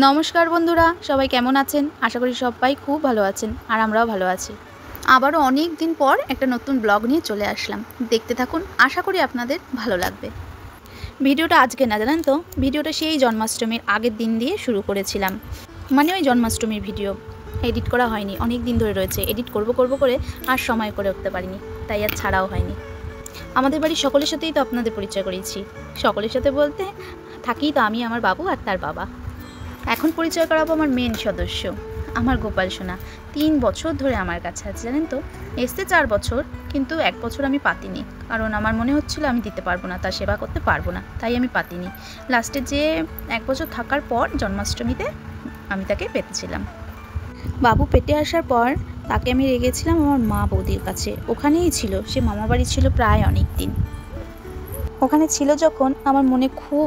নমস্কার বন্ধুরা, সবাই কেমন আছেন? আশা করি সবাই খুব ভালো আছেন আর আমরাও ভালো আছি। আবারও অনেক দিন পর একটা নতুন ব্লগ নিয়ে চলে আসলাম। দেখতে থাকুন, আশা করি আপনাদের ভালো লাগবে। ভিডিওটা আজকে না, জানেন তো, ভিডিওটা সেই জন্মাষ্টমীর আগের দিন দিয়ে শুরু করেছিলাম। মানে ওই জন্মাষ্টমীর ভিডিও এডিট করা হয়নি, অনেক দিন ধরে রয়েছে। এডিট করব করে আর সময় করে উঠতে পারিনি, তাই আর ছাড়াও হয়নি। আমাদের বাড়ির সকলের সাথেই তো আপনাদের পরিচয় করিয়েছি। সকলের সাথে বলতে থাকি তো আমি, আমার বাবু আর তার বাবা। এখন পরিচয় করাবো আমার মেন সদস্য, আমার গোপাল সোনা। 3 বছর ধরে আমার কাছে আছে, জানেন তো। এসতে 4 বছর, কিন্তু 1 বছর আমি পাতিনি, কারণ আমার মনে হচ্ছিল আমি দিতে পারবো না, তার সেবা করতে পারবো না, তাই আমি পাতিনি। লাস্টে যে 1 বছর থাকার পর জন্মাষ্টমীতে আমি তাকে পেতেছিলাম। বাবু পেটে আসার পর তাকে আমি রেখেছিলাম আমার মা বৌদির কাছে। ওখানেই ছিল, সে মামা বাড়ি ছিল প্রায় অনেক দিন। ওখানে ছিল যখন আমার মনে খুব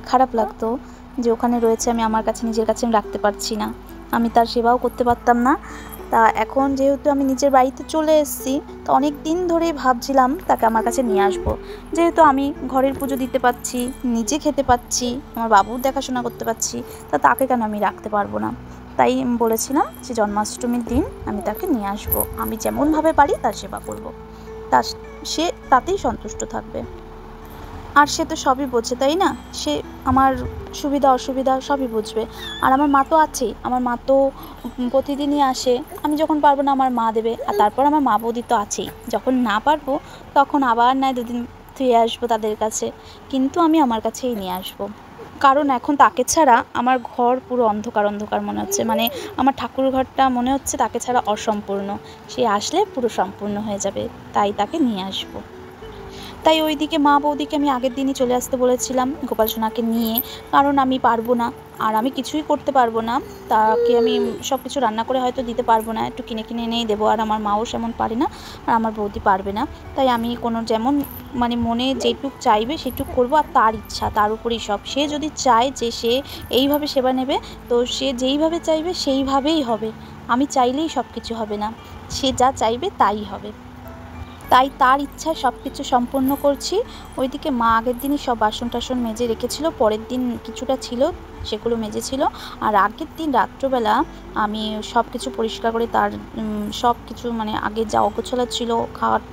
খারাপ লাগতো যে ওখানে রয়েছে, আমি আমার কাছে নিজের কাছে আমি রাখতে পারছি না, আমি তার সেবাও করতে পারতাম না। তা এখন যেহেতু আমি নিজের বাড়িতে চলে এসেছি, তো অনেক দিন ধরেই ভাবছিলাম তাকে আমার কাছে নিয়ে আসবো। যেহেতু আমি ঘরের পুজো দিতে পারছি, নিজে খেতে পাচ্ছি, আমার বাবুর দেখাশোনা করতে পারছি, তা তাকে কেন আমি রাখতে পারবো না। তাই বলেছিলাম যে জন্মাষ্টমীর দিন আমি তাকে নিয়ে আসবো, আমি যেমনভাবে পারি তার সেবা করব, তা সে তাতেই সন্তুষ্ট থাকবে। আর সে তো সবই বোঝে, তাই না? সে আমার সুবিধা অসুবিধা সবই বুঝবে। আর আমার মা তো আছেই, আমার মা তো প্রতিদিনই আসে। আমি যখন পারবো না আমার মা দেবে, আর তারপর আমার মা বৌদি তো আছেই। যখন না পারবো তখন আবার নয় 2 দিন ফিরে আসবো তাদের কাছে, কিন্তু আমি আমার কাছেই নিয়ে আসবো। কারণ এখন তাকে ছাড়া আমার ঘর পুরো অন্ধকার অন্ধকার মনে হচ্ছে, আমার ঠাকুর ঘরটা মনে হচ্ছে তাকে ছাড়া অসম্পূর্ণ। সে আসলে পুরো সম্পূর্ণ হয়ে যাবে, তাই তাকে নিয়ে আসবো। তাই ওইদিকে মা বৌদিকে আমি আগের দিনই চলে আসতে বলেছিলাম গোপাল সোনাকে নিয়ে, কারণ আমি পারবো না, আর আমি কিছুই করতে পারবো না। তাকে আমি সব কিছু রান্না করে হয়তো দিতে পারবো না, একটু কিনে কিনে এনেই দেবো, আর আমার মাও সেমন পারে না, আর আমার বৌদি পারবে না। তাই আমি কোনো যেমন মনে যেটুক চাইবে সেটুক করবো, আর তার ইচ্ছা, তার উপরেই সব। সে যদি চায় যে সে এইভাবে সেবা নেবে, তো সে যেইভাবে চাইবে সেইভাবেই হবে। আমি চাইলেই সব কিছু হবে না, সে যা চাইবে তাই হবে। তাই তার ইচ্ছায় সব কিছু সম্পূর্ণ করছি। ওইদিকে মা আগের দিনই সব বাসন টাসন মেজে রেখেছিল, পরের দিন কিছুটা ছিল সেগুলো মেজেছিল। আর আগের দিন রাত্রবেলা আমি সব কিছু পরিষ্কার করে তার সব কিছু আগে যা অগোছালো ছিল, খাট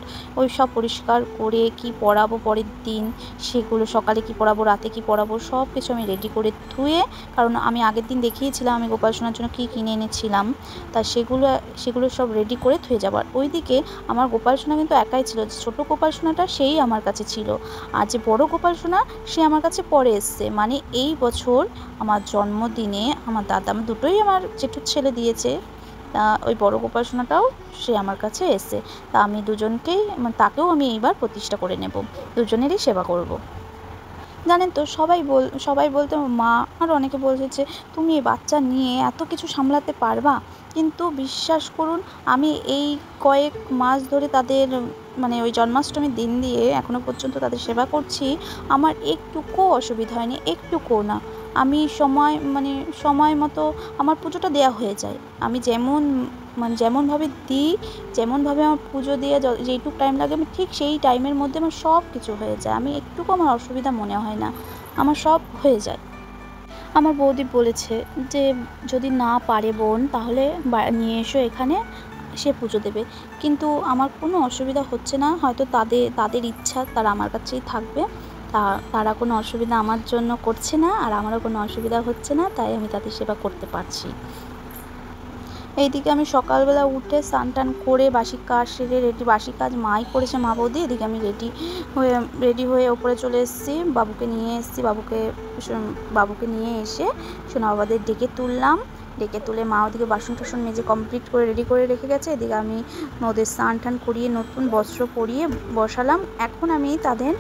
ওই সব পরিষ্কার করে কি পরাবো পরের দিন, সেগুলো সকালে কি পরাবো রাতে কি পরাবো সব কিছু আমি রেডি করে ধুয়ে, কারণ আমি আগের দিন দেখিয়েছিলাম আমি গোপাল সোনার জন্য কী কিনে এনেছিলাম, তা সেগুলো সব রেডি করে ধুয়ে যাবার। ওইদিকে আমার গোপাল সোনা কিন্তু একাই ছিল, ছোটো গোপাল সোনাটা সেই আমার কাছে ছিল, আর যে বড় গোপাল সোনা সে আমার কাছে পরে এসছে। এই বছর আমার জন্মদিনে আমার দাদা, আমার দুটোই আমার জেঠুর ছেলে দিয়েছে, তা ওই বড় গোপাল সোনাটাও সে আমার কাছে এসে, তা আমি দুজনকেই তাকেও আমি এইবার প্রতিষ্ঠা করে নেব, দুজনেরই সেবা করব। জানেন তো, সবাই বলতে মা আর অনেকে বলছে যে তুমি এই বাচ্চা নিয়ে এত কিছু সামলাতে পারবা, কিন্তু বিশ্বাস করুন আমি এই কয়েক মাস ধরে তাদের ওই জন্মাষ্টমীর দিন দিয়ে এখনও পর্যন্ত তাদের সেবা করছি, আমার একটুকুও অসুবিধা হয়নি, একটুকুও না। আমি সময় মতো আমার পুজোটা দেওয়া হয়ে যায়। আমি যেমনভাবে দিই, যেমনভাবে আমার পুজো দিয়ে যেইটুক টাইম লাগে, আমি ঠিক সেই টাইমের মধ্যে আমার সব কিছু হয়ে যায়। আমি একটুকু আমার অসুবিধা মনে হয় না, আমার সব হয়ে যায়। আমার বৌদি বলেছে যে যদি না পারে বোন তাহলে নিয়ে এসো এখানে, সে পুজো দেবে। কিন্তু আমার কোনো অসুবিধা হচ্ছে না, হয়তো তাদের ইচ্ছা তারা আমার কাছেই থাকবে, তারা কোনো অসুবিধা আমার জন্য করছে না, আর আমারও কোনো অসুবিধা হচ্ছে না, তাই আমি তাদের সেবা করতে পারছি। এইদিকে আমি সকালবেলা উঠে স্নান টান করে বাসি কাজ সেরে বাসি কাজ মাই করেছে মা বৌদি, এদিকে আমি রেডি হয়ে ওপরে চলে এসেছি, বাবুকে নিয়ে এসে সোনা বাবাদের ডেকে তুলে মা ওদিকে বাসন টাসন মেজে কমপ্লিট করে রেডি করে রেখে গেছে। এদিকে আমি ওদের স্নান টান করিয়ে নতুন বস্ত্র পরিয়ে বসালাম। এখন আমি তাদের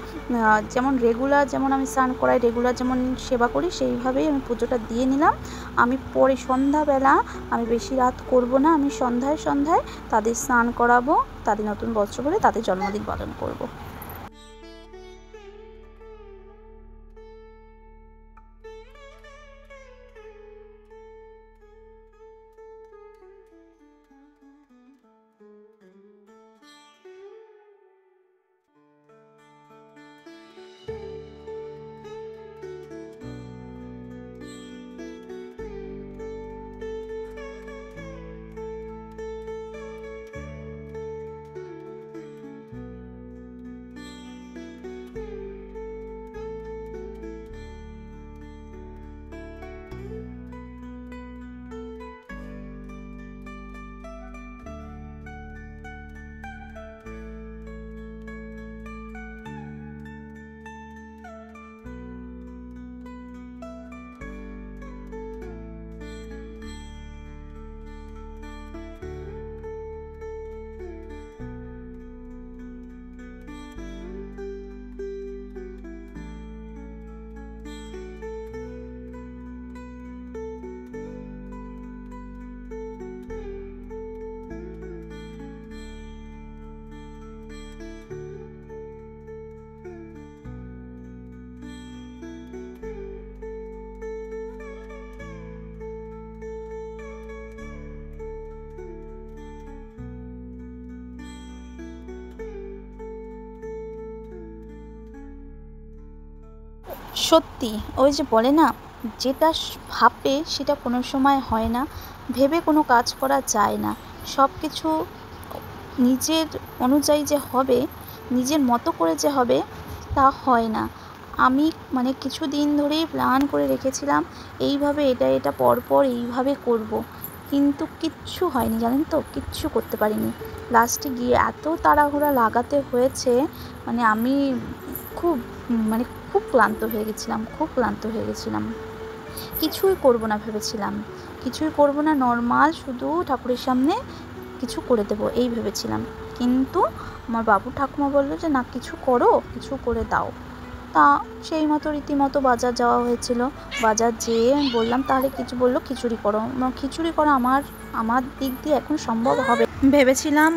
যেমন আমি স্নান করাই, রেগুলার যেমন সেবা করি, সেইভাবেই আমি পুজোটা দিয়ে নিলাম। আমি পরে সন্ধ্যাবেলা, আমি বেশি রাত করব না, আমি সন্ধ্যায় তাদের স্নান করাবো, তাদের নতুন বস্ত্র পরে তাদের জন্মদিন পালন করব। সত্যি ওই যে বলে না, যেটা ভাববে সেটা কোনো সময় হয় না, ভেবে কোনো কাজ করা যায় না। সব কিছু নিজের অনুযায়ী যে হবে, নিজের মতো করে যে হবে, তা হয় না। আমি মানে কিছু দিন ধরেই প্ল্যান করে রেখেছিলাম এইভাবে এটা পরপর এইভাবে করব, কিন্তু কিচ্ছু হয়নি, জানেন তো, কিচ্ছু করতে পারিনি। লাস্টে গিয়ে এত তাড়াহুড়া লাগাতে হয়েছে, মানে আমি খুব মানে খুব ক্লান্ত হয়ে গেছিলাম, খুব ক্লান্ত হয়ে গেছিলাম। কিছুই করব না ভেবেছিলাম, কিছুই করব না, নর্মাল শুধু ঠাকুরের সামনে কিছু করে দেব এই ভেবেছিলাম। কিন্তু আমার বাবু ঠাকুমা বললো যে না, কিছু করো, কিছু করে দাও। তা সেই মতো রীতিমতো বাজার যাওয়া হয়েছিল। বাজার যেয়ে বললাম তাহলে কিছু, বললো খিচুড়ি করো। খিচুড়ি করা আমার দিক দিয়ে এখন সম্ভব হবে। ভেবেছিলাম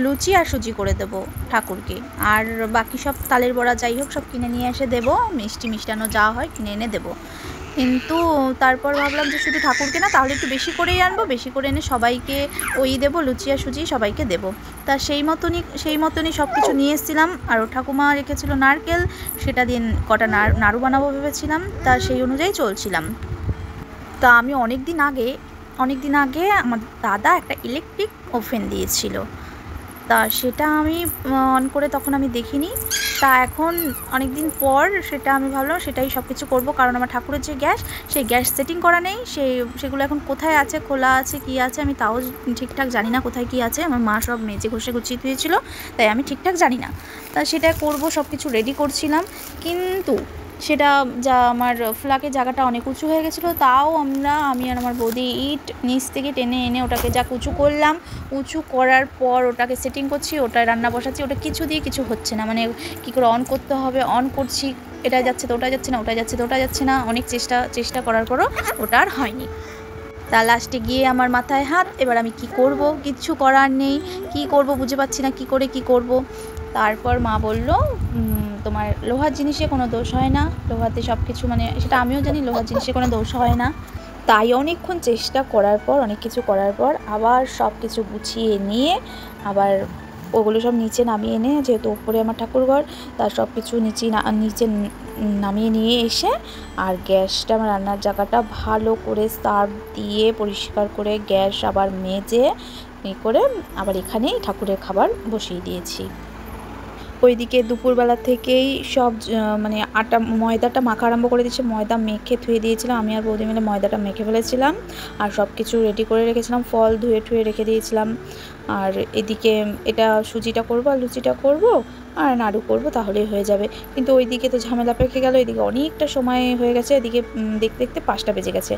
লুচি আর সুজি করে দেবো ঠাকুরকে, আর বাকি সব তালের বড়া যাই হোক সব কিনে নিয়ে এসে দেবো, মিষ্টান্ন যা হয় কিনে এনে দেবো। কিন্তু তারপর ভাবলাম যে শুধু ঠাকুরকে না, তাহলে একটু বেশি করেই আনবো, বেশি করে এনে সবাইকে ওই দেবো, লুচি আর সুজি সবাইকে দেবো। তা সেই মতনই সব কিছু নিয়ে এসেছিলাম। আর ও ঠাকুমা রেখেছিল নারকেল, সেটা দিয়ে কটা নাড়ু বানাবো ভেবেছিলাম। তা সেই অনুযায়ী চলছিলাম। তা আমি অনেক দিন আগে আমার দাদা একটা ইলেকট্রিক ওভেন দিয়েছিল। তা সেটা আমি অন করে তখন আমি দেখিনি। তা এখন অনেক দিন পর সেটা আমি ভাবলাম সেটাই সব কিছু করবো, কারণ আমার ঠাকুরের যে গ্যাস, সেই গ্যাস সেটিং করা নেই। সেগুলো এখন কোথায় আছে, খোলা আছে কি আছে আমি তাও ঠিকঠাক জানি না, কোথায় কি আছে। আমার মা সব মেজে ঘষে গুছিয়ে দিয়েছিল, তাই আমি ঠিকঠাক জানি না। তা সেটা করব, সব কিছু রেডি করছিলাম। কিন্তু সেটা যা আমার ফ্ল্যাটের জায়গাটা অনেক উঁচু হয়ে গেছিলো, তাও আমি আর আমার বৌদি ইট নিচ থেকে টেনে এনে ওটাকে যা উঁচু করলাম। উঁচু করার পর ওটাকে সেটিং করছি, ওটায় রান্না বসাচ্ছি, ওটা কিছু দিয়ে কিছু হচ্ছে না। মানে কী করে অন করতে হবে, অন করছি, এটা যাচ্ছে তো ওটা যাচ্ছে না, ওটা যাচ্ছে তো ওটা যাচ্ছে না। অনেক চেষ্টা করার পরও ওটা আর হয়নি। তা লাস্টে গিয়ে আমার মাথায় হাত, এবার আমি কি করব, কিচ্ছু করার নেই, কি করব বুঝে পাচ্ছি না, কি করব। তারপর মা বলল, তোমার লোহার জিনিসে কোনো দোষ হয় না, লোহাতে সব কিছু, মানে সেটা আমিও জানি, লোহার জিনিসে কোনো দোষ হয় না। তাই অনেকক্ষণ চেষ্টা করার পর, অনেক কিছু করার পর আবার সব কিছু গুছিয়ে নিয়ে আবার ওগুলো সব নিচে নামিয়ে এনে, যেহেতু উপরে আমার ঠাকুরঘর, তার সব কিছু নিচে নামিয়ে নিয়ে এসে, আর গ্যাসটা, আমার রান্নার জায়গাটা ভালো করে সার্ফ দিয়ে পরিষ্কার করে গ্যাস আবার মেজে করে আবার এখানেই ঠাকুরের খাবার বসিয়ে দিয়েছি। ওইদিকে দুপুরবেলা থেকেই সব মানে ময়দাটা মাখা আরম্ভ করে দিয়েছে। ময়দা মেখে ধুয়ে দিয়েছিলাম, আমি আর বৌদি মিলে ময়দাটা মেখে ফেলেছিলাম, আর সব কিছু রেডি করে রেখেছিলাম, ফল ধুয়ে রেখে দিয়েছিলাম। আর এদিকে এটা সুজিটা করবো আর লুচিটা করবো আর নাড়ু করবো, তাহলেই হয়ে যাবে। কিন্তু ওইদিকে তো ঝামেলা পেকে গেল, এদিকে অনেকটা সময় হয়ে গেছে, এদিকে দেখতে দেখতে 5টা বেজে গেছে।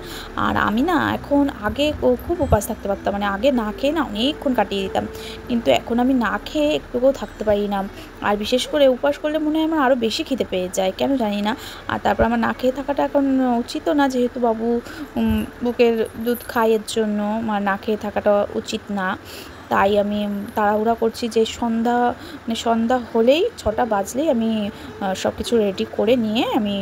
আর আমি না এখন আগে খুব উপাস থাকতে পারতাম, মানে আগে না খেয়ে না অনেকক্ষণ কাটিয়ে দিতাম, কিন্তু এখন আমি না খেয়ে একটুকুও থাকতে পারি না। আর বিশেষ করে উপবাস করলে মনে হয় আমার আরও বেশি খিদে পেয়ে যায়, কেন জানি না। আর তারপর আমার না খেয়ে থাকাটা এখন উচিতও না, যেহেতু বাবু বুকের দুধ খায়, এর জন্য আমার না খেয়ে থাকাটা উচিত না। তাই আমি তাড়াহুড়া করছি যে সন্ধ্যা হলেই 6টা বাজলেই আমি সব কিছু রেডি করে নিয়ে আমি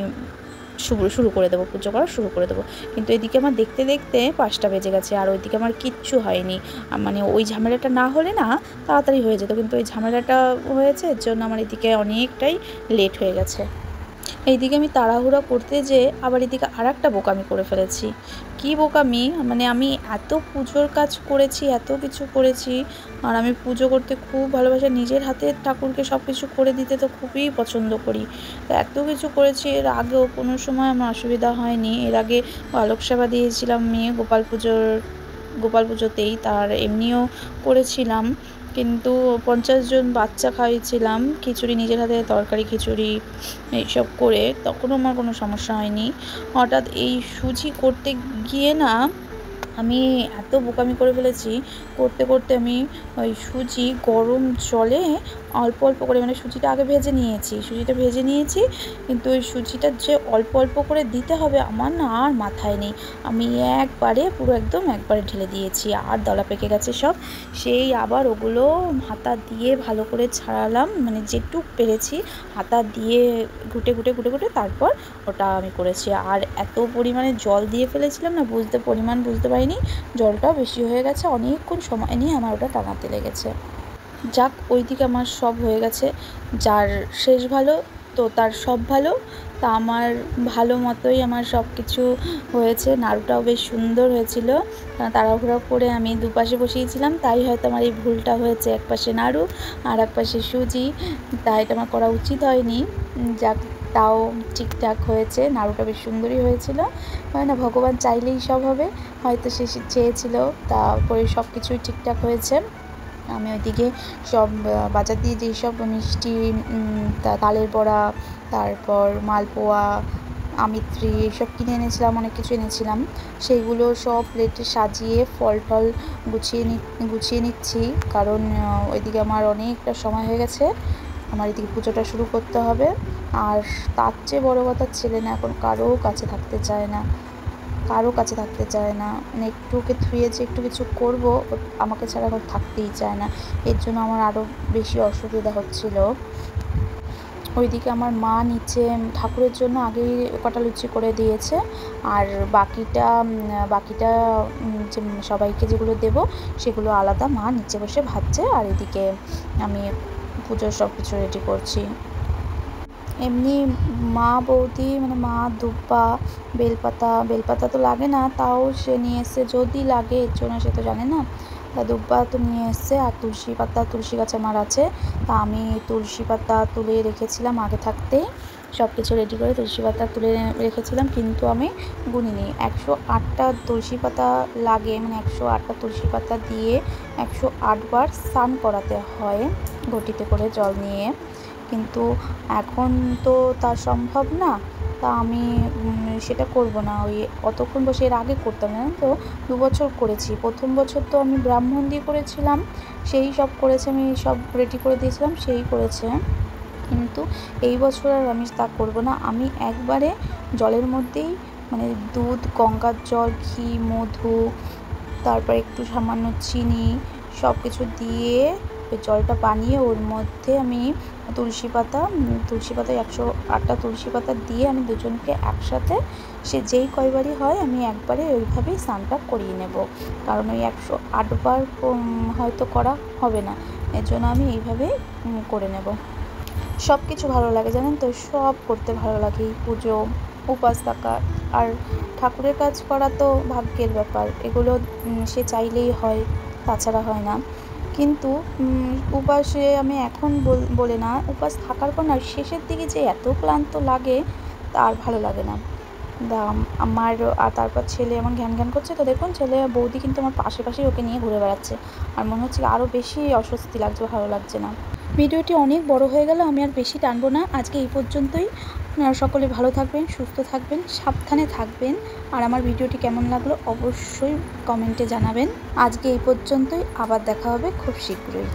শুরু করে দেবো, পুজো করা শুরু করে দেবো। কিন্তু এদিকে আমার দেখতে দেখতে 5টা বেজে গেছে, আর ওইদিকে আমার কিচ্ছু হয়নি। মানে ওই ঝামেলাটা না হলে না তাড়াতাড়ি হয়ে যেত, কিন্তু ওই ঝামেলাটা হয়েছে, এর জন্য আমার এদিকে অনেকটাই লেট হয়ে গেছে। এইদিকে আমি তাড়াহুড়া করতে যেয়ে আবার এদিকে আরেকটা বোকামি করে ফেলেছি। কি বোকামি, মানে আমি এত পুজোর কাজ করেছি, এত কিছু করেছি, আর আমি পুজো করতে খুব ভালোবাসি, নিজের হাতে ঠাকুরকে সব কিছু করে দিতে তো খুবই পছন্দ করি। তো এত কিছু করেছি, এর আগেও কোনো সময় আমার অসুবিধা হয়নি। এর আগে আলোক সেবা দিয়েছিলাম মেয়ে গোপাল পুজোতেই, তার এমনিও করেছিলাম, কিন্তু 50 জন বাচ্চা খাইয়েছিলাম খিচুড়ি, নিজের হাতে তরকারি খিচুড়ি এইসব করে, তখনও আমার কোনো সমস্যা হয়নি। হঠাৎ এই সুজি করতে গিয়ে না আমি এত বোকামি করে ফেলেছি। করতে করতে আমি ওই সুজি গরম জলে অল্প অল্প করে, মানে সুজিটা আগে ভেজে নিয়েছি, কিন্তু ওই সুজিটা যে অল্প অল্প করে দিতে হবে আমার না আর মাথায় নেই। আমি একবারে ঢেলে দিয়েছি, আর দলা পেকে গেছে সব। সেই আবার ওগুলো হাতা দিয়ে ভালো করে ছাড়ালাম, মানে যেটুক পেরেছি হাতা দিয়ে ঘুটে তারপর ওটা আমি করেছি। আর এত পরিমাণে জল দিয়ে ফেলেছিলাম না, পরিমাণ বুঝতে পারিনি, জলটাও বেশি হয়ে গেছে, অনেকক্ষণ সময় নিয়ে আমার ওটা টানাতে লেগেছে। যাক, ওইদিকে আমার সব হয়ে গেছে, যার শেষ ভালো তো তার সব ভালো। তা আমার ভালো মতোই আমার সব কিছু হয়েছে। নাড়ুটাও বেশ সুন্দর হয়েছিল, তাড়াহুড়ো করে আমি দুপাশে বসিয়েছিলাম, তাই হয়তো আমার এই ভুলটা হয়েছে। এক পাশে নাড়ু আর এক পাশে সুজি, তাই এটা আমার করা উচিত হয়নি। যাক, তাও ঠিকঠাক হয়েছে। নাড়ুটা বেশ সুন্দরই হয়েছিল। হয় না, ভগবান চাইলেই সব হবে, হয়তো সে চেয়েছিল, তারপরে সব কিছুই ঠিকঠাক হয়েছে। আমি ওইদিকে সব বাজার দিয়ে যেই সব মিষ্টি, তালের বড়া, তারপর মালপোয়া, আমিত্রি এসব কিনে এনেছিলাম, অনেক কিছু এনেছিলাম, সেইগুলো সব প্লেটে সাজিয়ে ফল টল গুছিয়ে নিচ্ছি। কারণ ওইদিকে আমার অনেকটা সময় হয়ে গেছে, আমার এদিকে পুজোটা শুরু করতে হবে। আর তার চেয়ে বড়ো কথা, ছেলে না এখন কারো কাছে থাকতে চায় না, মানে একটুকে থুয়ে যে একটু কিছু করবো, আমাকে ছাড়া এখন থাকতেই চায় না। এর জন্য আমার আরও বেশি অসুবিধা হচ্ছিল। ওইদিকে আমার মা নিচে ঠাকুরের জন্য আগেই কটা লুচি করে দিয়েছে, আর বাকিটা যে সবাইকে যেগুলো দেবো সেগুলো আলাদা মা নিচে বসে ভাজছে, আর এদিকে আমি পুজোর সব কিছু রেডি করছি। এমনি মা বৌদি মানে মা দুব্বা, বেলপাতা তো লাগে না, তাও সে নিয়ে এসছে, যদি লাগে এর জন্য সে তো জানে না। তা দুব্বা তো নিয়ে এসছে, আর তুলসী গাছ আমার আছে। তা আমি তুলসী পাতা তুলে রেখেছিলাম আগে থাকতেই, সব কিছু রেডি করে তুলসী পাতা তুলে রেখেছিলাম, কিন্তু আমি গুনিনি। 108টা তুলসী পাতা লাগে, মানে 108টা তুলসী পাতা দিয়ে 108 বার স্নান করাতে হয় ঘটিতে করে জল নিয়ে, কিন্তু এখন তো তা সম্ভব না। তা আমি সেটা করব না, ওই অতক্ষণ বসে, এর আগে করতাম না তো, 2 বছর করেছি। প্রথম বছর তো আমি ব্রাহ্মণ দিয়ে করেছিলাম, সেই সব করেছে, আমি সব রেডি করে দিয়েছিলাম, সেই করেছে। কিন্তু এই বছর আর আমি তা করব না। আমি একবারে জলের মধ্যেই, মানে দুধ, গঙ্গার জল, ঘি, মধু, তারপর একটু সামান্য চিনি, সব কিছু দিয়ে ওই জলটা বানিয়ে ওর মধ্যে আমি তুলসী পাতা 108টা তুলসী পাতা দিয়ে আমি দুজনকে একসাথে, সে যেই কয়বারই হয় আমি একবারে ওইভাবেই স্নানটা করিয়ে নেব। কারণ ওই 108 বার হয়তো করা হবে না, এর জন্য আমি এইভাবেই করে নেব। সব কিছু ভালো লাগে জানেন তো, সব করতে ভালো লাগে, পুজো, উপাস থাকা, আর ঠাকুরের কাজ করা তো ভাগ্যের ব্যাপার, এগুলো সে চাইলেই হয়, তাছাড়া হয় না। কিন্তু উপাসে আমি এখন বলে না, উপাস থাকার পর না শেষের দিকে যে এত ক্লান্ত লাগে, তা আর ভালো লাগে না। আমার আর তারপর ছেলে এমন ঘ্যান করছে, তো দেখুন ছেলে বৌদি কিন্তু আমার পাশাপাশি ওকে নিয়ে ঘুরে বেড়াচ্ছে, আর মনে হচ্ছে আরও বেশি অস্বস্তি লাগছে, ভালো লাগছে না। ভিডিওটি অনেক বড় হয়ে গেল, আমি আর বেশি টানবো না, আজকে এই পর্যন্তই। আপনারা সকলে ভালো থাকবেন, সুস্থ থাকবেন, সাবধানে থাকবেন, আর আমার ভিডিওটি কেমন লাগলো অবশ্যই কমেন্টে জানাবেন। আজকে এই পর্যন্তই, আবার দেখা হবে খুব শীঘ্রই।